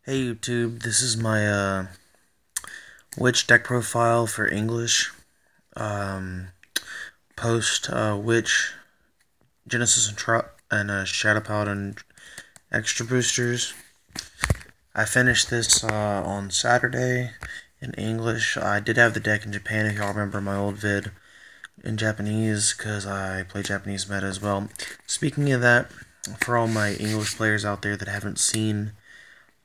Hey YouTube, this is my Witch deck profile for English. Um, Post Witch, Genesis and Shadow Paladin extra boosters. I finished this on Saturday in English. I did have the deck in Japan if y'all remember my old vid in Japanese because I play Japanese meta as well. Speaking of that, for all my English players out there that haven't seen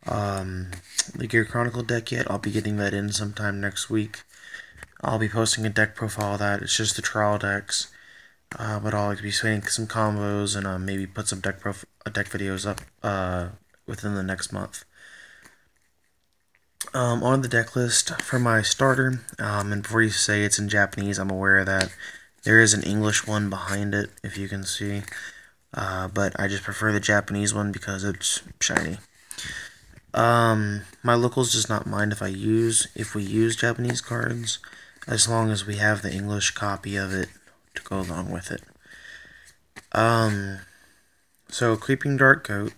the Gear Chronicle deck yet, I'll be getting that in sometime next week. I'll be posting a deck profile of that. It's just the trial decks, but I'll be swinging some combos and maybe put some deck videos up within the next month. On the deck list for my starter, and before you say it's in Japanese, I'm aware that there is an English one behind it, if you can see, but I just prefer the Japanese one because it's shiny. My locals does not mind if we use Japanese cards, as long as we have the English copy of it to go along with it. So Creeping Dark Goat,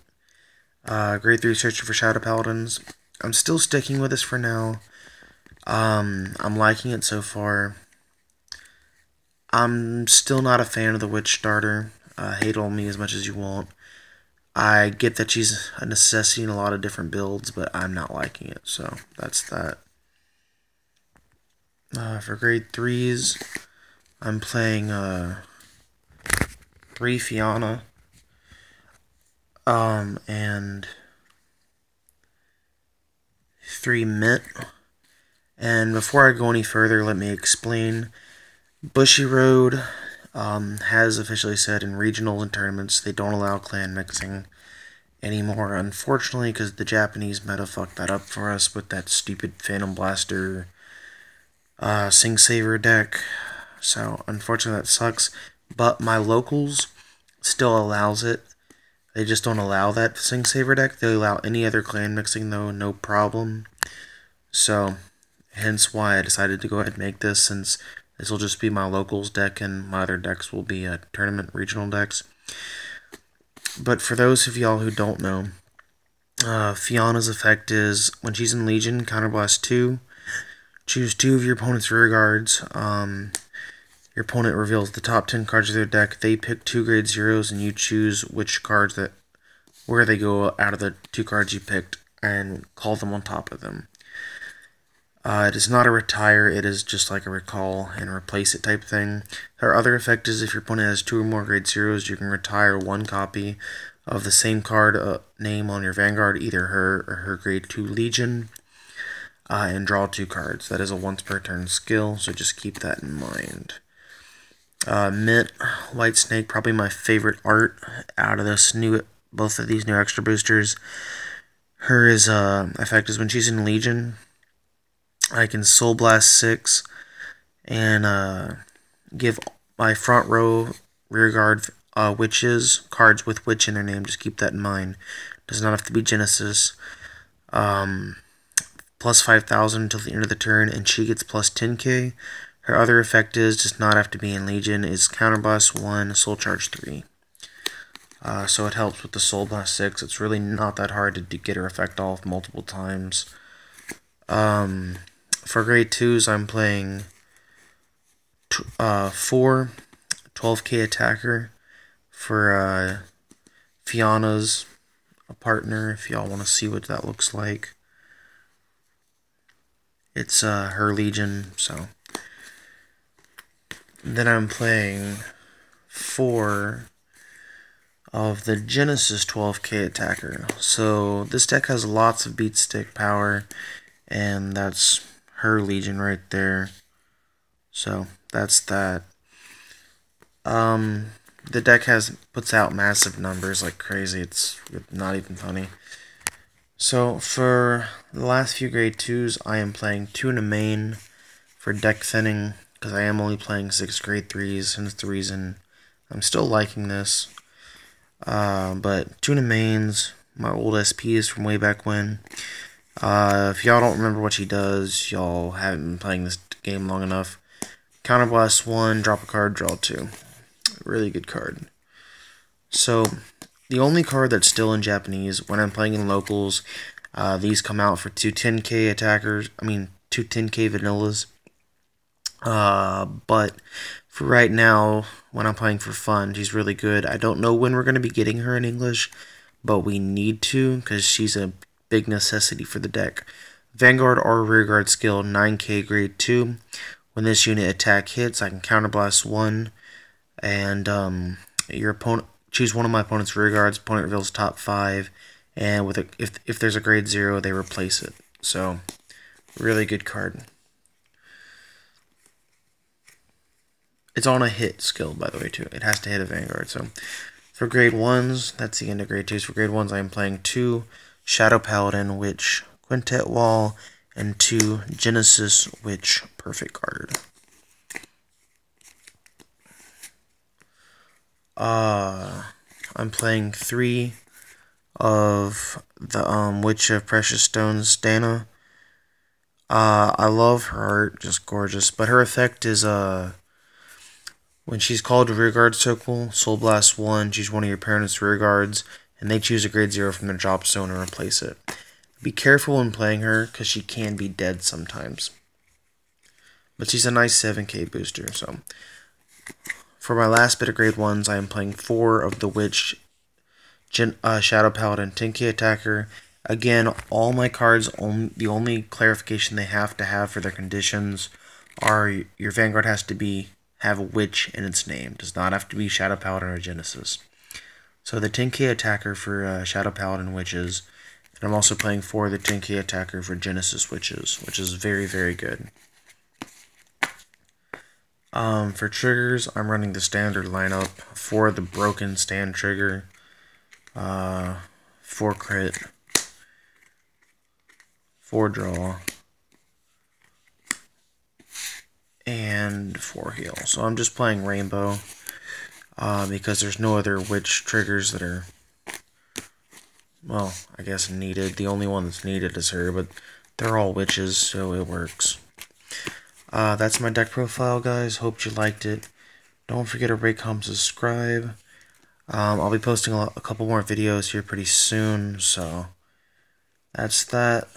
grade 3 Searcher for Shadow Paladins. I'm still sticking with this for now. I'm liking it so far. I'm still not a fan of the Witch starter. Hate on me as much as you want. I get that she's a necessity in a lot of different builds, but I'm not liking it, so that's that. For grade 3s, I'm playing 3 Fianna, and 3 Mint. And before I go any further, let me explain. Bushiroad has officially said in regionals and tournaments they don't allow clan mixing anymore, unfortunately, because the Japanese meta fucked that up for us with that stupid Phantom Blaster Sing Saver deck. So unfortunately that sucks, but my locals still allows it. They just don't allow that Sing Saver deck. They allow any other clan mixing though, no problem. So hence why I decided to go ahead and make this, since this will just be my locals deck and my other decks will be tournament regional decks. But for those of y'all who don't know, Fianna's effect is when she's in Legion, Counterblast 2, choose 2 of your opponent's rear guards. Your opponent reveals the top 10 cards of their deck. They pick 2 grade 0s and you choose which cards where they go out of the 2 cards you picked and call them on top of them. It is not a retire, it is just like a recall and replace it type thing. Our other effect is if your opponent has 2 or more grade 0s, you can retire 1 copy of the same card name on your Vanguard, either her or her grade 2 Legion, and draw 2 cards. That is a once per turn skill, so just keep that in mind. Mint, White Snake, probably my favorite art out of both of these new extra boosters. Her effect is when she's in Legion, I can Soul Blast 6 and give my front row rear guard witches cards with witch in their name. Just keep that in mind. Does not have to be Genesis. Plus 5,000 until the end of the turn, and she gets plus 10k. Her other effect does not have to be in Legion, is Counterblast 1, Soul Charge 3. So it helps with the Soul Blast 6. It's really not that hard to get her effect off multiple times. For grade 2s, I'm playing 4 12k attacker for Fianna's a partner, if y'all want to see what that looks like. It's her Legion, so. Then I'm playing 4 of the Genesis 12k attacker. So this deck has lots of beat stick power, and that's her Legion right there. So that's that. The deck puts out massive numbers like crazy. It's not even funny. So for the last few grade 2s, I am playing 2 in a main for deck thinning, because I am only playing 6 grade 3s, hence the reason I'm still liking this. But 2 in a mains, my old SPs from way back when. If y'all don't remember what she does, y'all haven't been playing this game long enough. Counterblast 1, drop a card, draw 2. Really good card. So, the only card that's still in Japanese when I'm playing in locals, These come out for two 10k attackers. I mean, two 10k vanillas. But for right now, when I'm playing for fun, she's really good. I don't know when we're going to be getting her in English, but we need to because she's a big necessity for the deck. Vanguard or Rearguard skill, 9k grade 2. When this unit attack hits, I can counterblast 1, and your opponent choose one of my opponent's rearguards. Opponent reveals top 5, and with if there's a grade 0, they replace it. So, really good card. It's on a hit skill, by the way, too. It has to hit a Vanguard. So, for grade 1s, that's the end of grade 2s. For grade 1s, I am playing 2 Shadow Paladin Witch Quintet Wall and 2 Genesis Witch Perfect Guard. I'm playing 3 of the Witch of Precious Stones, Dana. I love her art, just gorgeous. But her effect is when she's called to rearguard circle, Soul Blast 1, choose one of your parents' rearguards, and they choose a grade 0 from their drop zone and replace it. Be careful when playing her, because she can be dead sometimes. But she's a nice 7k booster, so. For my last bit of grade 1s, I am playing 4 of the Witch Shadow Paladin 10k attacker. Again, all my cards, the only clarification they have to have for their conditions are your Vanguard has to have a Witch in its name. It does not have to be Shadow Paladin or Genesis. So the 10k attacker for Shadow Paladin Witches, and I'm also playing 4 of the 10k attacker for Genesis Witches, which is very, very good. For triggers, I'm running the standard lineup for the broken stand trigger, 4 crit, 4 draw, and 4 heal. So I'm just playing Rainbow because there's no other witch triggers that are, well, I guess needed. The only one that's needed is her, but they're all witches, so it works. That's my deck profile, guys. Hope you liked it. Don't forget to rate, comment, subscribe. I'll be posting a couple more videos here pretty soon, so that's that.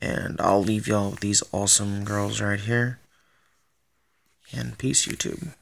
And I'll leave y'all with these awesome girls right here. And peace, YouTube.